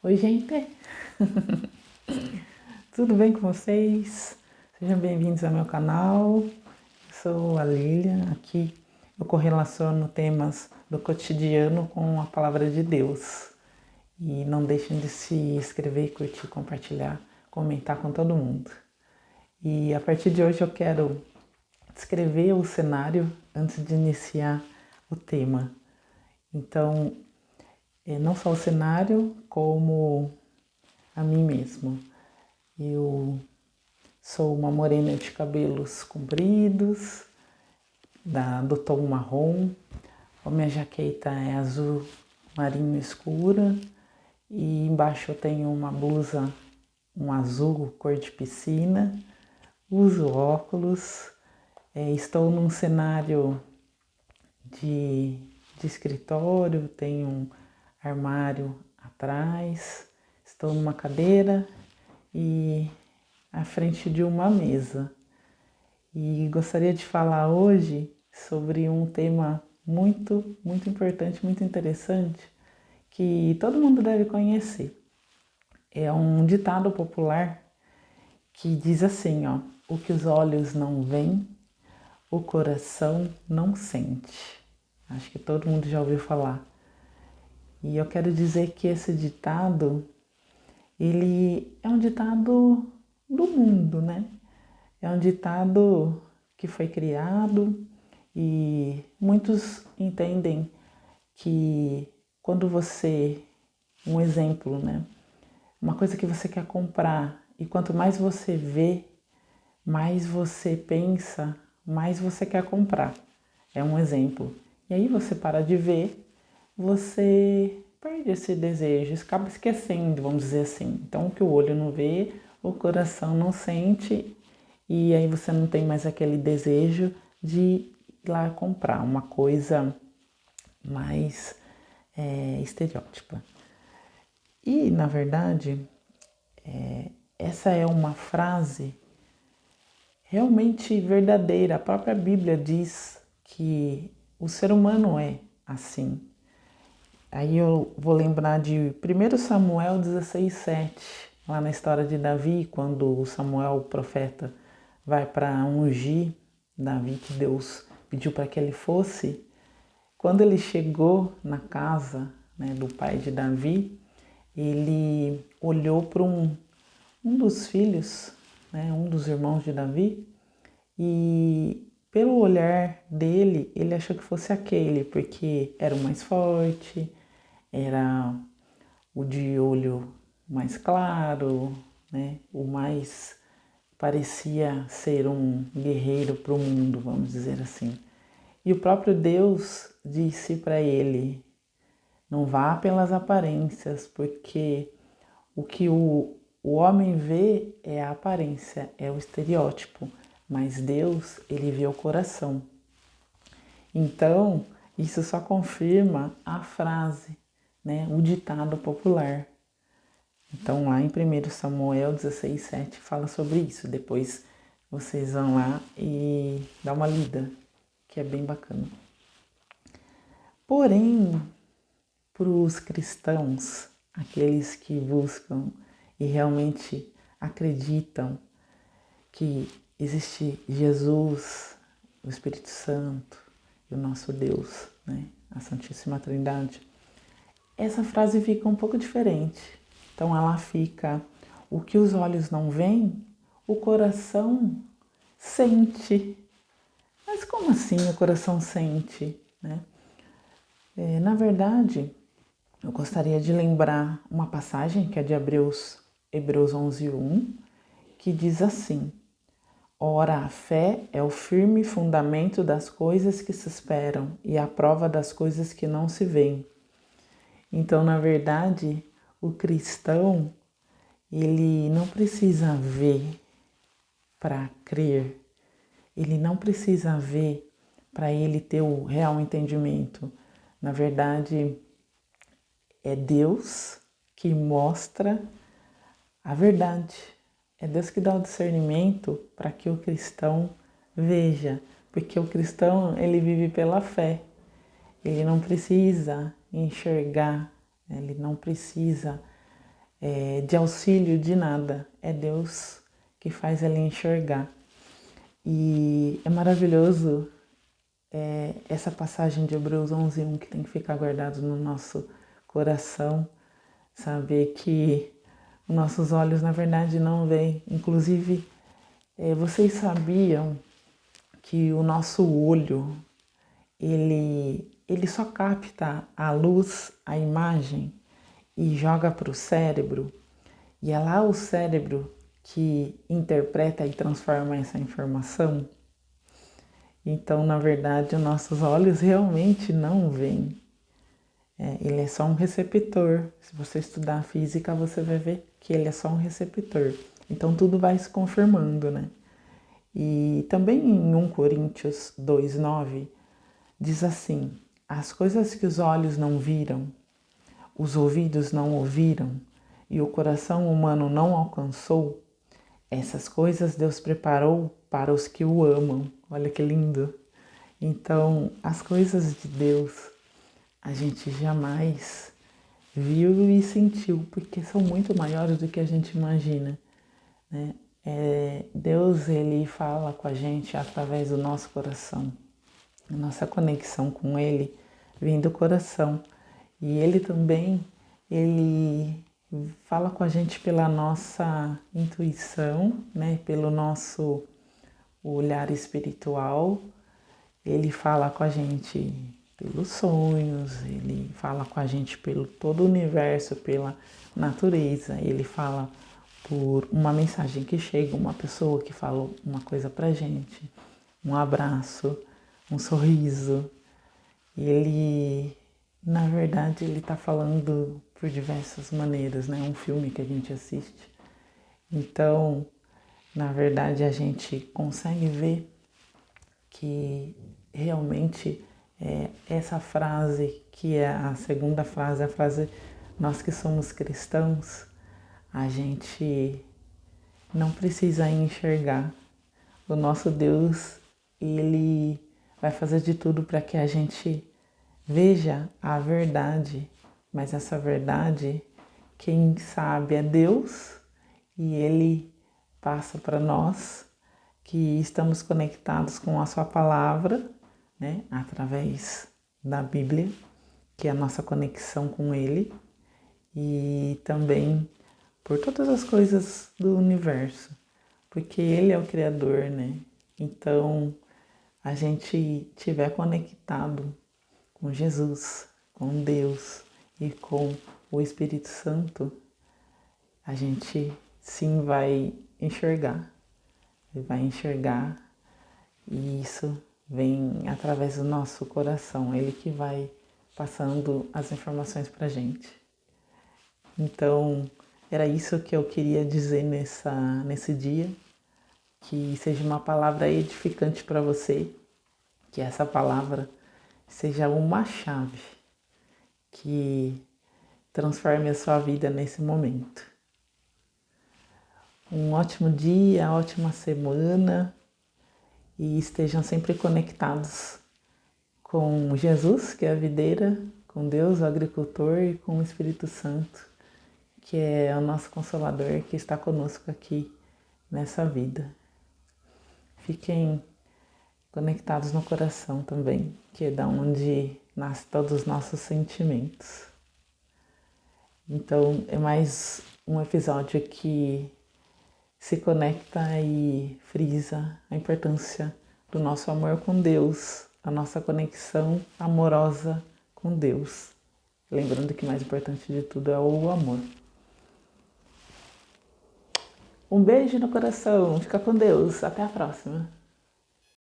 Oi, gente! Tudo bem com vocês? Sejam bem-vindos ao meu canal. Eu sou a Lilian. Aqui eu correlaciono temas do cotidiano com a palavra de Deus. E não deixem de se inscrever, curtir, compartilhar, comentar com todo mundo. E a partir de hoje eu quero descrever o cenário antes de iniciar o tema. Então, não só o cenário, como a mim mesmo. Eu sou uma morena de cabelos compridos, do tom marrom. A minha jaqueta é azul marinho escura e embaixo eu tenho uma blusa, um azul cor de piscina. Uso óculos. Estou num cenário de escritório, tenho um armário atrás. Estou numa cadeira e à frente de uma mesa. E gostaria de falar hoje sobre um tema muito importante, muito interessante, que todo mundo deve conhecer. É um ditado popular que diz assim, ó: o que os olhos não veem, o coração não sente. Acho que todo mundo já ouviu falar. E eu quero dizer que esse ditado, ele é um ditado do mundo, né? É um ditado que foi criado e muitos entendem que quando você, um exemplo, né? Uma coisa que você quer comprar e quanto mais você vê, mais você pensa, mais você quer comprar. É um exemplo. E aí você para de ver, você perde esse desejo, acaba esquecendo, vamos dizer assim. Então, o que o olho não vê, o coração não sente, e aí você não tem mais aquele desejo de ir lá comprar uma coisa mais estereótipa. E, na verdade, essa é uma frase realmente verdadeira. A própria Bíblia diz que o ser humano é assim. Aí eu vou lembrar de 1 Samuel 16:7, lá na história de Davi, quando o Samuel, o profeta, vai para ungir Davi, que Deus pediu para que ele fosse. Quando ele chegou na casa, né, do pai de Davi, ele olhou para um dos filhos, né, um dos irmãos de Davi, e pelo olhar dele, ele achou que fosse aquele, porque era o mais forte, era o de olho mais claro, né? O mais parecia ser um guerreiro para o mundo, vamos dizer assim. E o próprio Deus disse para ele: não vá pelas aparências, porque o que o homem vê é a aparência, é o estereótipo, mas Deus, ele vê o coração. Então, isso só confirma a frase, né, o ditado popular. Então, lá em 1 Samuel 16:7 fala sobre isso. Depois vocês vão lá e dá uma lida, que é bem bacana. Porém, para os cristãos, aqueles que buscam e realmente acreditam que existe Jesus, o Espírito Santo e o nosso Deus, né, a Santíssima Trindade, essa frase fica um pouco diferente. Então ela fica: o que os olhos não veem, o coração sente. Mas como assim o coração sente, né? Na verdade, eu gostaria de lembrar uma passagem que é de Hebreus 11:1, que diz assim: ora, a fé é o firme fundamento das coisas que se esperam e a prova das coisas que não se veem. Então, na verdade, o cristão, ele não precisa ver para crer, ele não precisa ver para ele ter o real entendimento. Na verdade, é Deus que mostra a verdade. É Deus que dá o discernimento para que o cristão veja, porque o cristão, ele vive pela fé. Ele não precisa enxergar, ele não precisa de auxílio de nada. É Deus que faz ele enxergar. E é maravilhoso essa passagem de Hebreus 11:1 que tem que ficar guardado no nosso coração. Saber que os nossos olhos, na verdade, não veem. Inclusive, vocês sabiam que o nosso olho, ele só capta a luz, a imagem e joga para o cérebro. E é lá o cérebro que interpreta e transforma essa informação. Então, na verdade, os nossos olhos realmente não veem. Ele é só um receptor. Se você estudar a física, você vai ver que ele é só um receptor. Então, tudo vai se confirmando, né? E também em 1 Coríntios 2:9, diz assim: as coisas que os olhos não viram, os ouvidos não ouviram e o coração humano não alcançou, essas coisas Deus preparou para os que o amam. Olha que lindo! Então, as coisas de Deus a gente jamais viu e sentiu, porque são muito maiores do que a gente imagina, né? Deus, ele fala com a gente através do nosso coração. A nossa conexão com ele vem do coração. E ele também, ele fala com a gente pela nossa intuição, né? Pelo nosso olhar espiritual. Ele fala com a gente pelos sonhos, ele fala com a gente pelo todo o universo, pela natureza, ele fala por uma mensagem que chega, uma pessoa que fala uma coisa pra gente, um abraço, um sorriso. E ele, na verdade, ele tá falando por diversas maneiras, né? Um filme que a gente assiste. Então, na verdade, a gente consegue ver que realmente essa frase, que é a segunda frase, a frase nós que somos cristãos, a gente não precisa enxergar. O nosso Deus, ele vai fazer de tudo para que a gente veja a verdade, mas essa verdade, quem sabe é Deus e ele passa para nós que estamos conectados com a sua palavra, né, através da Bíblia, que é a nossa conexão com ele, e também por todas as coisas do universo, porque ele é o Criador, né? Então, a gente estiver conectado com Jesus, com Deus e com o Espírito Santo, a gente sim vai enxergar. Ele vai enxergar e isso vem através do nosso coração. Ele que vai passando as informações para a gente. Então, era isso que eu queria dizer nesse dia. Que seja uma palavra edificante para você. Que essa palavra seja uma chave que transforme a sua vida nesse momento. Um ótimo dia, ótima semana e estejam sempre conectados com Jesus, que é a videira, com Deus, o agricultor, e com o Espírito Santo, que é o nosso Consolador, que está conosco aqui nessa vida. Fiquem conectados no coração também, que é da onde nascem todos os nossos sentimentos. Então, é mais um episódio que se conecta e frisa a importância do nosso amor com Deus, a nossa conexão amorosa com Deus. Lembrando que o mais importante de tudo é o amor. Um beijo no coração, fica com Deus, até a próxima.